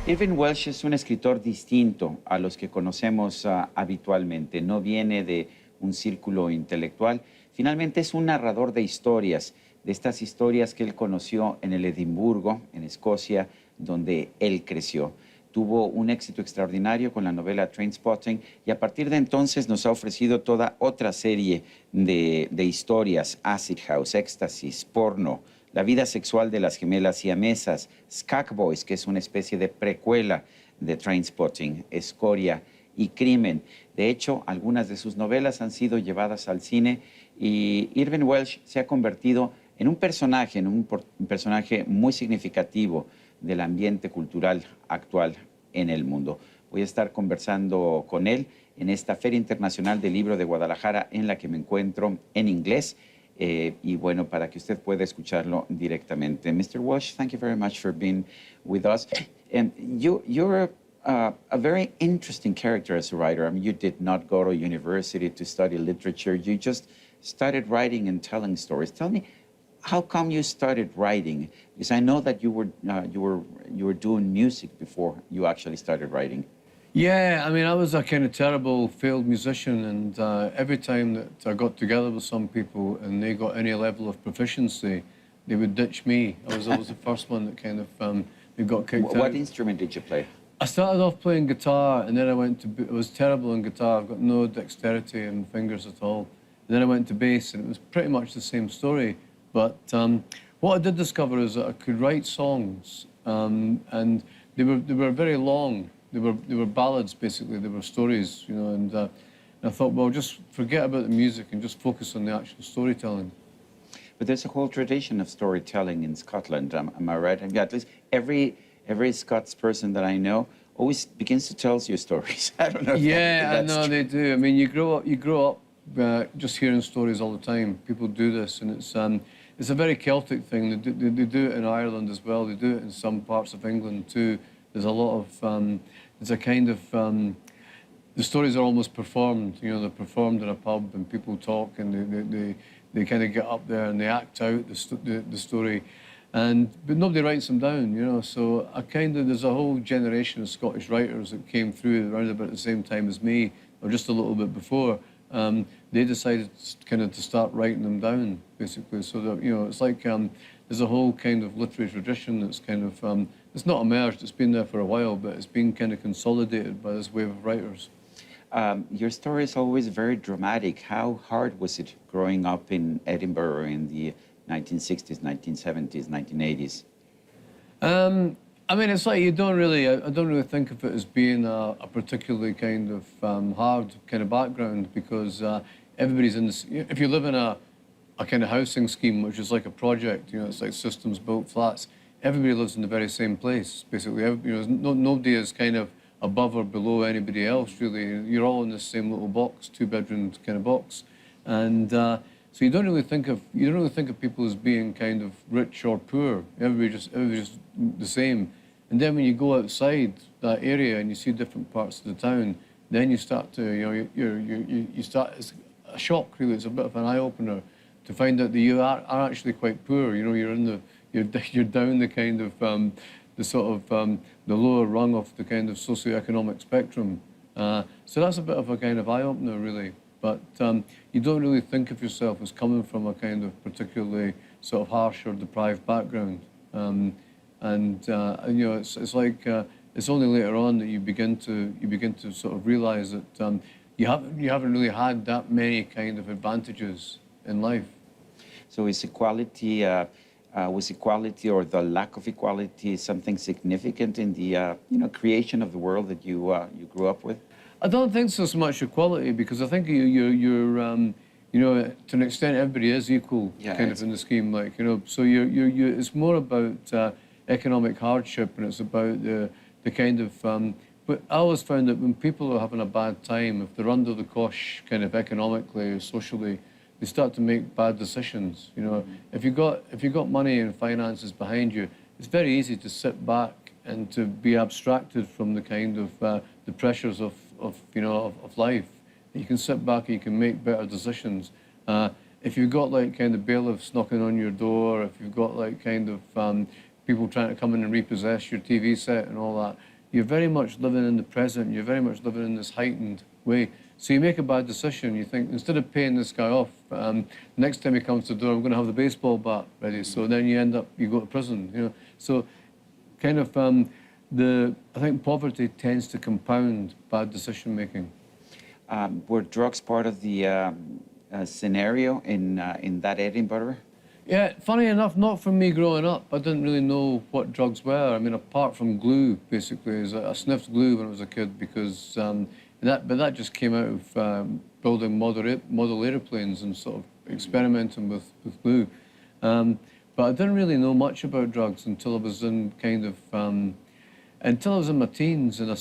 Irvine Welsh es un escritor distinto a los que conocemos habitualmente. No viene de un círculo intelectual. Finalmente es un narrador de historias, de estas historias que él conoció en el Edimburgo, en Escocia, donde él creció. Tuvo un éxito extraordinario con la novela Trainspotting y a partir de entonces nos ha ofrecido toda otra serie de historias: Acid House, Éxtasis, Porno, la vida sexual de las gemelas siamesas, Skag Boys, que es una especie de precuela de Trainspotting, Escoria y Crimen. De hecho, algunas de sus novelas han sido llevadas al cine y Irvine Welsh se ha convertido en un personaje muy significativo del ambiente cultural actual en el mundo. Voy a estar conversando con él en esta Feria Internacional del Libro de Guadalajara, en la que me encuentro en inglés. Y bueno, para que usted pueda escucharlo directamente. Mr. Welsh, thank you very much for being with us. And you're a very interesting character as a writer. I mean, you did not go to university to study literature. You just started writing and telling stories. Tell me, how come you started writing? Because I know that you were doing music before you actually started writing. Yeah, I mean, I was a kind of terrible failed musician, and every time that I got together with some people and they got any level of proficiency, they would ditch me. I was always the first one that kind of they got kicked out. What instrument did you play? I started off playing guitar, and then I was terrible in guitar. I've got no dexterity in fingers at all. And then I went to bass, and it was pretty much the same story. But what I did discover is that I could write songs, and they were very long. They were ballads, basically. They were stories, you know, and I thought, well, just forget about the music and just focus on the actual storytelling. But there's a whole tradition of storytelling in Scotland, am I right? And at least every Scots person that I know always begins to tell you stories. I don't know if Yeah, that's I know true. they do. I mean, you grow up just hearing stories all the time. People do this, and it's a very Celtic thing. They do it in Ireland as well. They do it in some parts of England too. There's a lot of, there's a kind of, the stories are almost performed, you know, they're performed in a pub and people talk and they kind of get up there and they act out the story, but nobody writes them down, you know, so there's a whole generation of Scottish writers that came through around about the same time as me, or just a little bit before. They decided kind of to start writing them down, basically, so that, you know, it's like there's a whole kind of literary tradition that's kind of, it's not emerged, it's been there for a while, but it's been kind of consolidated by this wave of writers. Your story is always very dramatic. How hard was it growing up in Edinburgh in the 1960s, 1970s, 1980s? I mean, it's like I don't really think of it as being a particularly kind of hard kind of background, because everybody's in this. If you live in a kind of housing scheme, which is like a project, you know, it's like systems built flats. Everybody lives in the very same place, basically. You know, nobody is kind of above or below anybody else, really. You're all in the same little box, two-bedroom kind of box, and so you don't really think of people as being kind of rich or poor. Everybody's just the same. And then when you go outside that area and you see different parts of the town, then you start to, you know, you start. It's a shock, really. It's a bit of an eye-opener to find out that you are actually quite poor. You know, you're down the kind of the sort of the lower rung of the kind of socioeconomic spectrum. So that's a bit of a kind of eye-opener, really. But you don't really think of yourself as coming from a kind of particularly sort of harsh or deprived background. And you know, it's like it's only later on that you begin to sort of realise that you haven't really had that many kind of advantages in life. So is equality, was equality or the lack of equality something significant in the you know, creation of the world that you grew up with? I don't think so much equality, because I think you're you know, to an extent everybody is equal, Yeah, kind of in the scheme, like, you know. So it's more about economic hardship, and it's about the kind of. But I always found that when people are having a bad time, if they're under the cosh, kind of economically or socially, they start to make bad decisions. You know, if you got money and finances behind you, it's very easy to sit back and to be abstracted from the kind of the pressures of you know, of life. You can sit back and you can make better decisions. If you've got like kind of bailiffs knocking on your door, if you've got like kind of people trying to come in and repossess your TV set and all that, you're very much living in the present. You're very much living in this heightened way. So you make a bad decision. You think, instead of paying this guy off, next time he comes to the door, I'm going to have the baseball bat ready. So then you end up, you go to prison, you know. So kind of I think poverty tends to compound bad decision making. Were drugs part of the scenario in that Edinburgh? Yeah, funny enough, not for me growing up. I didn't really know what drugs were. I mean, apart from glue, basically. I sniffed glue when I was a kid because, but that just came out of building model airplanes and sort of experimenting with glue. But I didn't really know much about drugs until I was in until I was in my teens, and I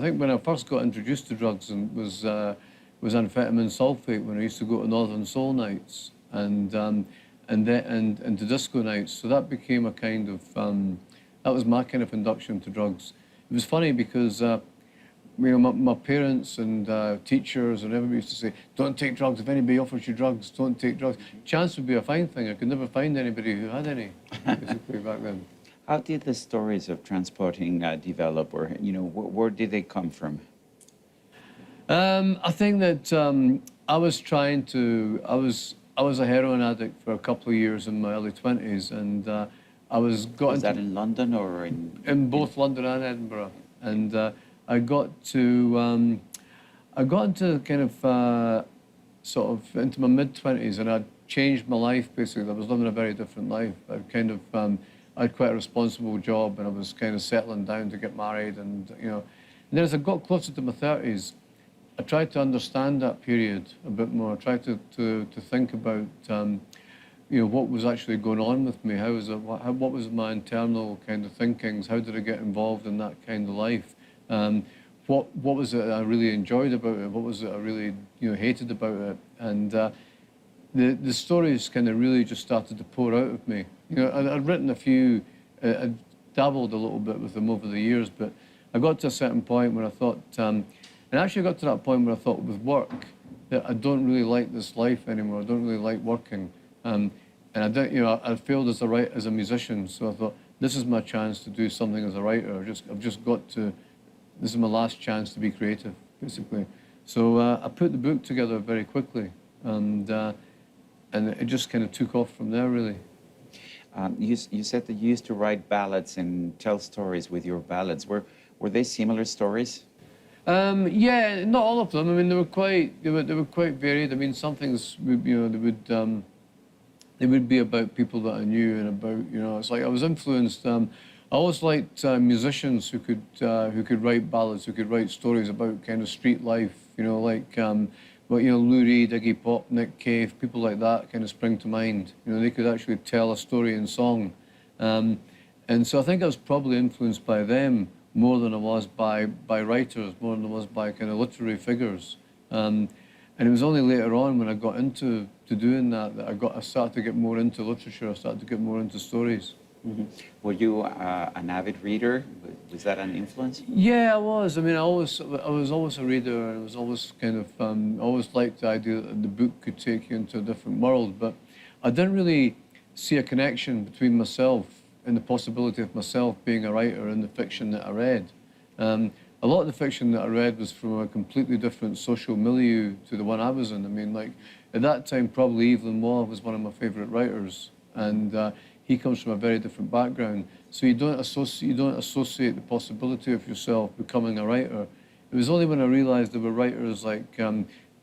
think when I first got introduced to drugs was amphetamine sulfate when I used to go to Northern Soul nights and to disco nights. So that became a kind of, that was my kind of induction to drugs. It was funny because, you know, my parents and teachers and everybody used to say, don't take drugs. If anybody offers you drugs, don't take drugs. Chance would be a fine thing. I could never find anybody who had any, basically, back then. How did the stories of Trainspotting develop, or, you know, where did they come from? I think that I was a heroin addict for a couple of years in my early 20s, and Was that in London or in? In both London and Edinburgh, and I got into kind of sort of into my mid-20s, and I'd changed my life basically. I was living a very different life. I had quite a responsible job, and I was kind of settling down to get married, and you know. And then as I got closer to my 30s, I tried to understand that period a bit more. I tried to think about you know, what was actually going on with me. What was my internal kind of thinkings? How did I get involved in that kind of life? What was it I really enjoyed about it? What was it I really, you know, hated about it? And the stories kind of really just started to pour out of me. You know, I'd written a few, I'd dabbled a little bit with them over the years, but I got to a certain point where I thought, and actually I got to that point where I thought with work that I don't really like this life anymore. I don't really like working. And I don't, you know, I failed as a musician, so I thought this is my chance to do something as a writer. I've just got to. This is my last chance to be creative, basically. So I put the book together very quickly, and it just kind of took off from there, really. You said that you used to write ballads and tell stories with your ballads. Were they similar stories? Yeah, not all of them. I mean, they were quite varied. I mean, some things, you know, they would be about people that I knew, and about, you know, it's like I was influenced. I always liked musicians who could write ballads, who could write stories about kind of street life. You know, like well, you know, Lou Reed, Iggy Pop, Nick Cave, people like that kind of spring to mind. You know, they could actually tell a story in song, and so I think I was probably influenced by them more than I was by writers, more than I was by kind of literary figures. And it was only later on when I got into doing that I started to get more into literature. I started to get more into stories. Mm-hmm. Were you an avid reader? Was that an influence? Yeah, I was. I mean, I was always a reader, and I was always kind of always liked the idea that the book could take you into a different world. But I didn't really see a connection between myself and the possibility of myself being a writer and the fiction that I read. A lot of the fiction that I read was from a completely different social milieu to the one I was in. I mean, like, at that time, probably Evelyn Waugh was one of my favourite writers, and he comes from a very different background. So you don't associate the possibility of yourself becoming a writer. It was only when I realised there were writers like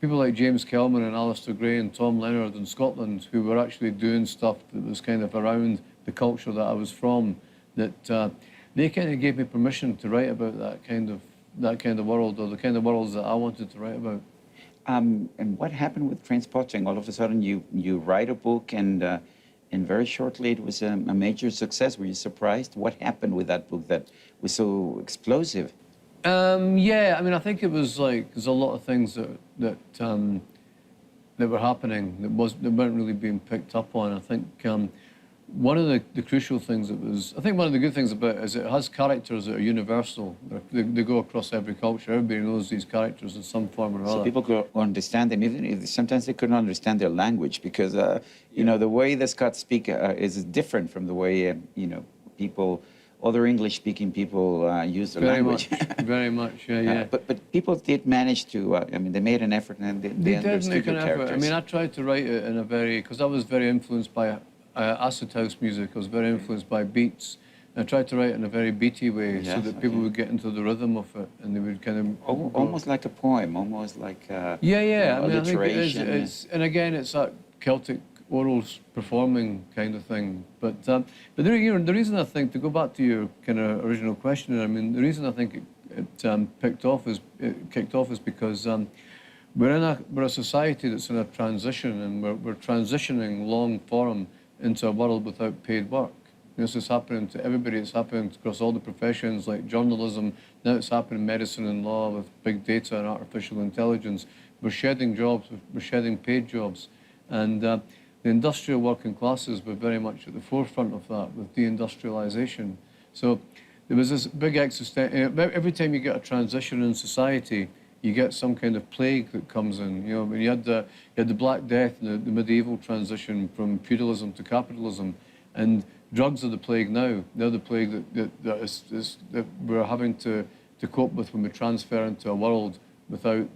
people like James Kelman and Alistair Gray and Tom Leonard in Scotland who were actually doing stuff that was kind of around the culture that I was from, that they kind of gave me permission to write about that kind of world, or the kind of worlds that I wanted to write about. And what happened with Trainspotting? All of a sudden, you write a book, and very shortly it was a major success. Were you surprised? What happened with that book that was so explosive? Yeah, I mean, I think it was like there's a lot of things that were happening that weren't really being picked up on. I think one of the crucial things one of the good things about it is it has characters that are universal. They go across every culture. Everybody knows these characters in some form or other. So people could understand them, even if sometimes they couldn't understand their language, because you know, the way the Scots speak is different from the way you know, people other English-speaking people use the Very language. much, very much, yeah. But people did manage to, I mean, they made an effort and they They did understood make your an effort. I characters. mean, I tried to write it in a very, because I was very influenced by acid house music. I was very influenced by beats. And I tried to write it in a very beaty way so Yes, that people okay. would get into the rhythm of it and they would kind of... Almost like a poem, almost like Yeah. I mean, I think it is, alliteration. and again, it's that Celtic oral performing kind of thing. But the reason I think, to go back to your kind of original question, I mean, the reason I think it kicked off is because we're a society that's in a transition, and we're transitioning long form into a world without paid work. This is happening to everybody. It's happening across all the professions, like journalism. Now it's happening in medicine and law with big data and artificial intelligence. We're shedding jobs. We're shedding paid jobs. And the industrial working classes were very much at the forefront of that with deindustrialization. So there was this big every time you get a transition in society, you get some kind of plague that comes in. You know, when you had the Black Death, the medieval transition from feudalism to capitalism, and drugs are the plague now. They're the plague that we're having to cope with when we transfer into a world without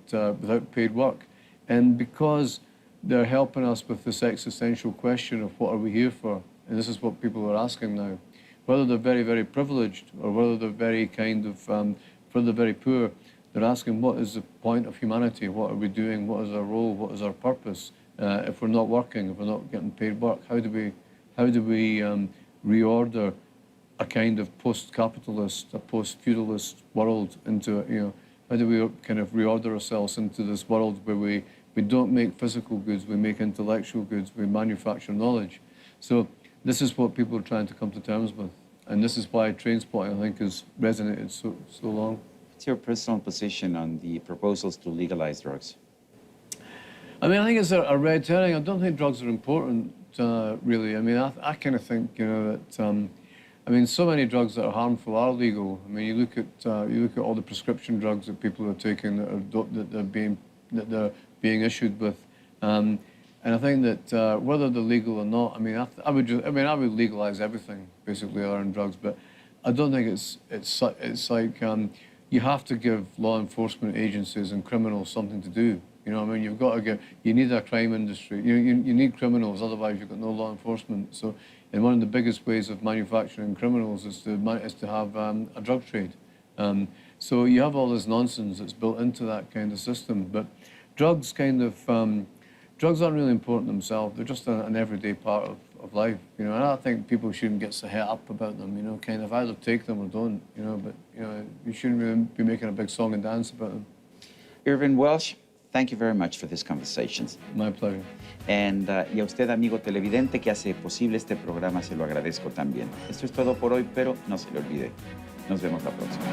paid work. And because they're helping us with this existential question of what are we here for, and this is what people are asking now. Whether they're very, very privileged or whether they're very kind of, for the very poor, they're asking what is the point of humanity, what are we doing, what is our role, what is our purpose if we're not working, if we're not getting paid work, how do we reorder a kind of post-capitalist, a post-feudalist world into, you know, how do we kind of reorder ourselves into this world where we don't make physical goods, we make intellectual goods, we manufacture knowledge. So this is what people are trying to come to terms with. And this is why Trainspotting, I think, has resonated so long. What's your personal position on the proposals to legalize drugs? I mean, I think it's a red herring. I don't think drugs are important, really. I mean, I kind of think, you know, that, I mean, so many drugs that are harmful are legal. I mean, you look at all the prescription drugs that people are taking that they're being issued with, and I think that whether they're legal or not, I mean, I would legalize everything basically around drugs, but I don't think it's like you have to give law enforcement agencies and criminals something to do. You know what I mean? You need a crime industry. You need criminals, otherwise you've got no law enforcement. So, and one of the biggest ways of manufacturing criminals is to have a drug trade. So you have all this nonsense that's built into that kind of system. But drugs aren't really important themselves. They're just an everyday part of life. You know, and I think people shouldn't get so het up about them. You know, kind of either take them or don't. You know, but you know, you shouldn't really be making a big song and dance about them. Irvine Welsh, thank you very much for this conversation. My pleasure. Y a usted, amigo televidente, que hace posible este programa, se lo agradezco también. Esto es todo por hoy, pero no se le olvide. Nos vemos la próxima.